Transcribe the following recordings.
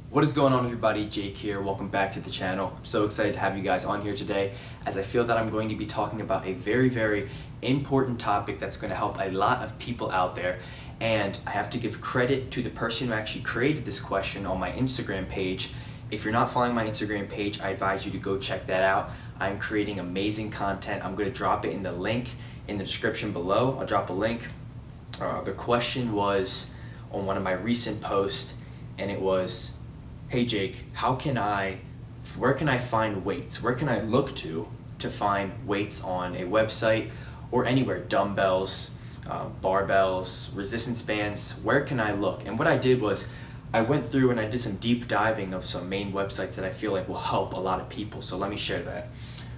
What is going on, everybody? Jake here. Welcome back to the channel. I'm so excited to have you guys on here today, as I feel that I'm going to be talking about a very important topic that's going to help a lot of people out there. And I have to give credit to the person who actually created this question on my Instagram page. If you're not following my Instagram page, I advise you to go check that out. I'm creating amazing content. I'm going to drop it in the link in the description below. I'll drop a link. The question was on one of my recent posts, and it was, hey Jake, where can I find weights? Where can I look to find weights on a website or anywhere? Dumbbells, barbells, resistance bands, where can I look? And what I did was I went through and I did some deep diving of some main websites that I feel like will help a lot of people. So let me share that.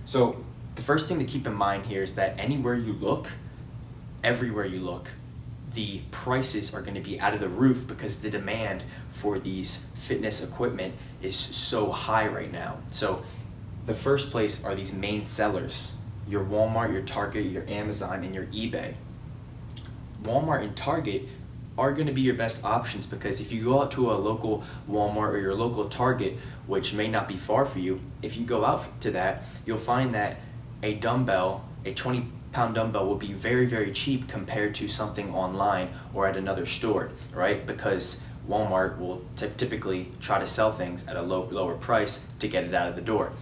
So the first thing to keep in mind here is that anywhere you look, everywhere you look, the prices are going to be out of the roof because the demand for these fitness equipment is so high right now. So the first place are these main sellers: your Walmart, your Target, your Amazon, and your eBay. Walmart and Target are going to be your best options because if you go out to a local Walmart or your local Target, which may not be far for you, if you go out to that, you'll find that a dumbbell, a 20-pound dumbbell, will be very cheap compared to something online or at another store, right? Because Walmart will typically try to sell things at a lower price to get it out of the door.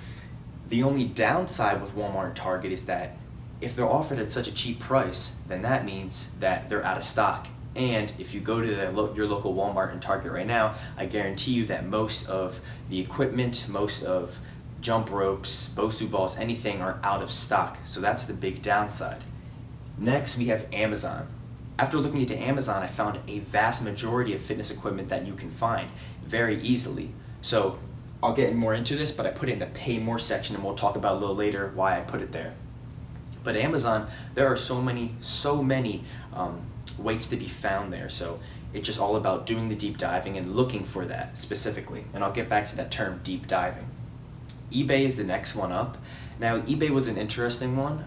The only downside with Walmart and Target is that if they're offered at such a cheap price, then that means that they're out of stock. And if you go to your local Walmart and Target right now, I guarantee you that most of the equipment, most of jump ropes, Bosu balls, anything are out of stock. So that's the big downside. Next, we have Amazon. After looking into Amazon, I found a vast majority of fitness equipment that you can find very easily. So I'll get more into this, but I put it in the pay more section, and we'll talk about a little later why I put it there. But Amazon, there are so many weights to be found there. So it's just all about doing the deep diving and looking for that specifically. And I'll get back to that term, deep diving. eBay is the next one up. Now, eBay was an interesting one.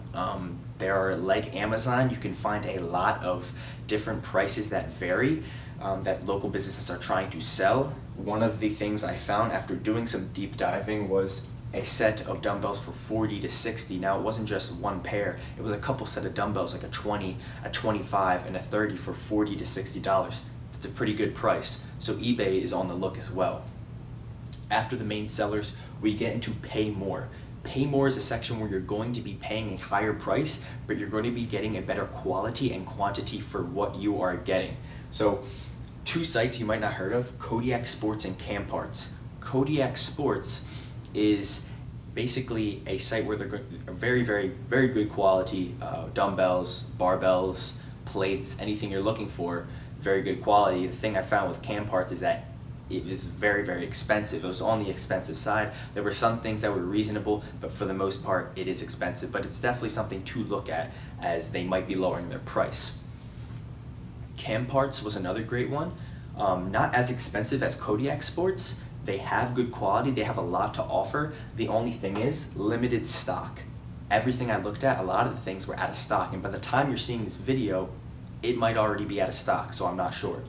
There are, like Amazon, you can find a lot of different prices that vary, that local businesses are trying to sell. One of the things I found after doing some deep diving was a set of dumbbells for 40 to 60. Now, it wasn't just one pair. It was a couple set of dumbbells, like a 20, a 25, and a 30 for $40 to $60. That's a pretty good price. So eBay is on the look as well. After the main sellers, we get into pay more. Pay more is a section where you're going to be paying a higher price, but you're going to be getting a better quality and quantity for what you are getting. So two sites you might not heard of: Kodiak Sports and Camparts. Kodiak Sports is basically a site where they're very good quality dumbbells, barbells, plates, anything you're looking for, very good quality. The thing I found with Camparts is that it is very expensive. It was on the expensive side. There were some things that were reasonable, but for the most part it is expensive. But it's definitely something to look at, as they might be lowering their price. Camparts was another great one. Not as expensive as Kodiak Sports. They have good quality. They have a lot to offer. The only thing is limited stock. Everything I looked at, a lot of the things were out of stock. And by the time you're seeing this video, it might already be out of stock, so I'm not sure.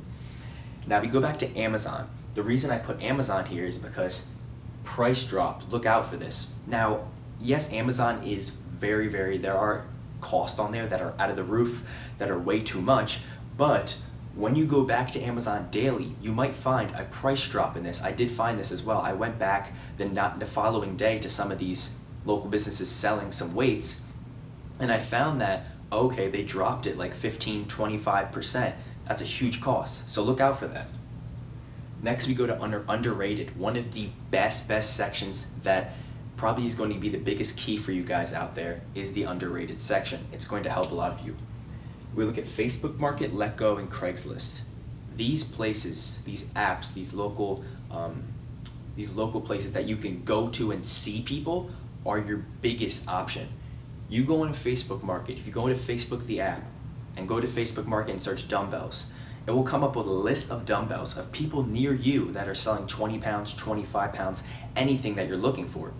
Now we go back to Amazon. The reason I put Amazon here is because price drop. Look out for this. Now, yes, Amazon is very, there are costs on there that are out of the roof, that are way too much, but when you go back to Amazon daily, you might find a price drop in this. I did find this as well. I went back the following day to some of these local businesses selling some weights, and I found that, okay, they dropped it like 15-25%. That's a huge cost, so look out for that. Next, we go to underrated. One of the best sections that probably is going to be the biggest key for you guys out there is the underrated section. It's going to help a lot of you. We look at Facebook Market, Letgo, and Craigslist. These places, these apps, these local places that you can go to and see people are your biggest option. You go into Facebook Market. If you go into Facebook, the app, and go to Facebook Market and search dumbbells, it will come up with a list of dumbbells of people near you that are selling 20 pounds, 25 pounds, anything that you're looking for.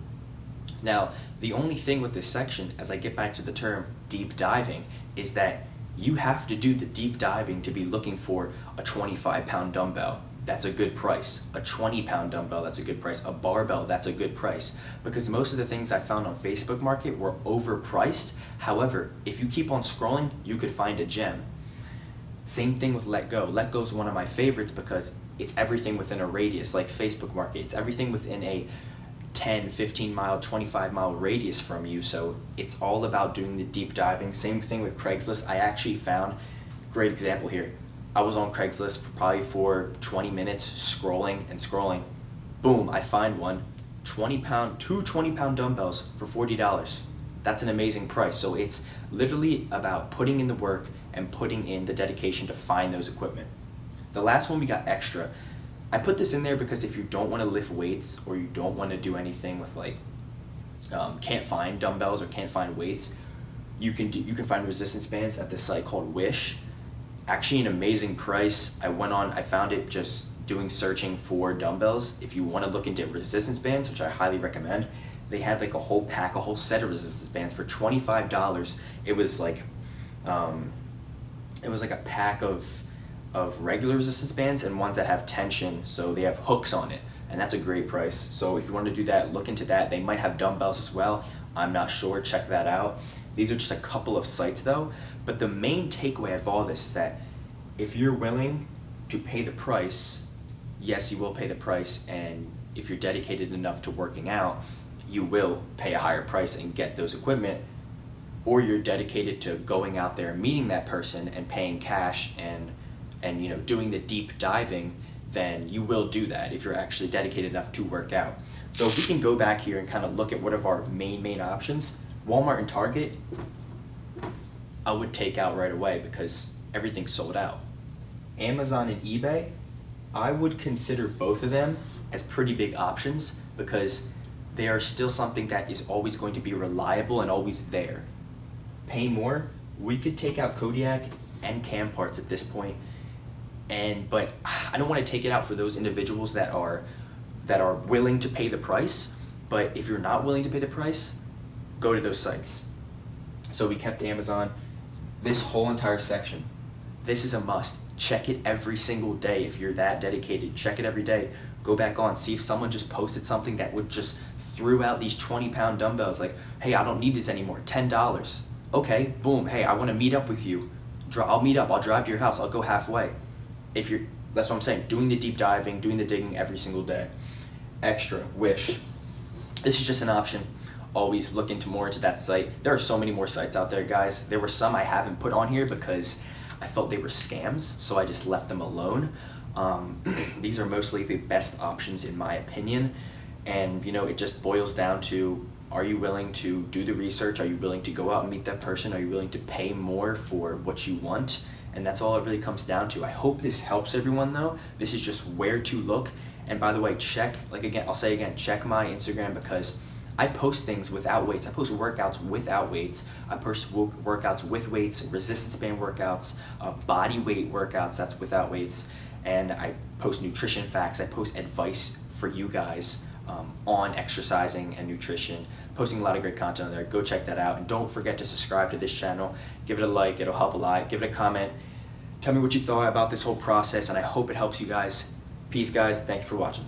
Now, the only thing with this section, as I get back to the term deep diving, is that you have to do the deep diving to be looking for a 25-pound dumbbell. that's a good price. A 20-pound dumbbell, that's a good price. A barbell, that's a good price. Because most of the things I found on Facebook Market were overpriced. However, if you keep on scrolling, you could find a gem. Same thing with Let Go. Let Go is one of my favorites because it's everything within a radius, like Facebook Market. It's everything within a 10, 15 mile, 25 mile radius from you. So it's all about doing the deep diving. Same thing with Craigslist. I actually found, great example here. I was on Craigslist for 20 minutes scrolling and scrolling. Boom, I find one, two 20-pound dumbbells for $40. That's an amazing price. So it's literally about putting in the work and putting in the dedication to find those equipment. The last one, we got Extra. I put this in there because if you don't want to lift weights or you don't want to do anything with like, can't find dumbbells or can't find weights, you can find resistance bands at this site called Wish. Actually an amazing price. I found it just doing searching for dumbbells. If you want to look into resistance bands, which I highly recommend, they had like a whole set of resistance bands for $25. It was like a pack of regular resistance bands and ones that have tension, so they have hooks on it, and that's a great price. So if you want to do that, look into that. They might have dumbbells as well. I'm not sure, check that out. These are just a couple of sites though, but the main takeaway of all this is that if you're willing to pay the price, yes, you will pay the price, and if you're dedicated enough to working out, you will pay a higher price and get those equipment, or you're dedicated to going out there and meeting that person and paying cash and doing the deep diving, then you will do that if you're actually dedicated enough to work out. So if we can go back here and kind of look at what are our main options, Walmart and Target, I would take out right away because everything's sold out. Amazon and eBay, I would consider both of them as pretty big options because they are still something that is always going to be reliable and always there. Pay more, we could take out Kodiak and Cam Parts at this point, but I don't want to take it out for those individuals that are willing to pay the price. But if you're not willing to pay the price, go to those sites. So we kept Amazon. This whole entire section, this is a must. Check it every single day. If you're that dedicated, check it every day. Go back on, see if someone just posted something that would just threw out these 20-pound dumbbells, like, hey, I don't need these anymore, $10. Okay, boom, hey, I want to meet up with you. I'll meet up, I'll drive to your house, I'll go halfway. That's what I'm saying, doing the deep diving, doing the digging every single day. Extra, Wish. This is just an option. Always look more into that site. There are so many more sites out there, guys. There were some I haven't put on here because I felt they were scams, so I just left them alone. These are mostly the best options in my opinion, and it just boils down to, are you willing to do the research? Are you willing to go out and meet that person? Are you willing to pay more for what you want? And that's all it really comes down to. I hope this helps everyone though. This is just where to look. And by the way, check my Instagram because I post things without weights. I post workouts without weights. I post workouts with weights, resistance band workouts, body weight workouts that's without weights. And I post nutrition facts. I post advice for you guys on exercising and nutrition. Posting a lot of great content on there. Go check that out. And don't forget to subscribe to this channel. Give it a like. It'll help a lot. Give it a comment. Tell me what you thought about this whole process, and I hope it helps you guys. Peace, guys. Thank you for watching.